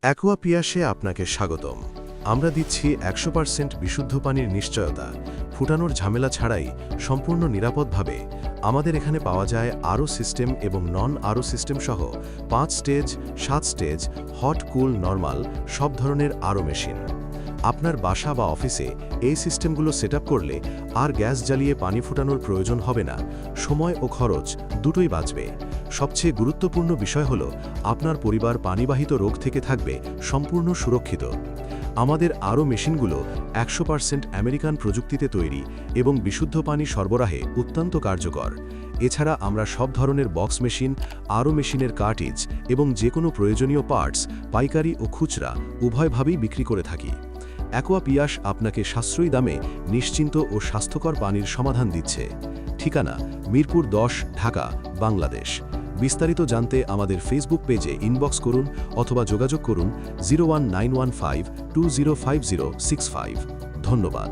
অ্যাকোয়াপিয়াসে আপনাকে স্বাগতম। আমরা দিচ্ছি 100% বিশুদ্ধ পানির নিশ্চয়তা, ফুটানোর ঝামেলা ছাড়াই সম্পূর্ণ নিরাপদভাবে। আমাদের এখানে পাওয়া যায় আরও সিস্টেম এবং নন আরও সিস্টেম সহ 5 স্টেজ, 7 স্টেজ, হট, কুল, নরমাল সব ধরনের আরও মেশিন। আপনার বাসা বা অফিসে এই সিস্টেমগুলো সেট করলে আর গ্যাস জ্বালিয়ে পানি ফুটানোর প্রয়োজন হবে না, সময় ও খরচ দুটোই বাঁচবে। সবচেয়ে গুরুত্বপূর্ণ বিষয় হল আপনার পরিবার পানিবাহিত রোগ থেকে থাকবে সম্পূর্ণ সুরক্ষিত। আমাদের আরও মেশিনগুলো 100% আমেরিকান প্রযুক্তিতে তৈরি এবং বিশুদ্ধ পানি সরবরাহে অত্যন্ত কার্যকর। এছাড়া আমরা সব ধরনের বক্স মেশিন, আরও মেশিনের কার্টিজ এবং যে কোনো প্রয়োজনীয় পার্টস পাইকারি ও খুচরা উভয়ভাবেই বিক্রি করে থাকি। অ্যাকোয়াপিয়াস আপনাকে সাশ্রয়ী দামে নিশ্চিন্ত ও স্বাস্থ্যকর পানির সমাধান দিচ্ছে। ঠিকানা: মিরপুর 10, ঢাকা, বাংলাদেশ। বিস্তারিত জানতে আমাদের ফেসবুক পেজে ইনবক্স করুন অথবা যোগাযোগ করুন 01915205065। ধন্যবাদ।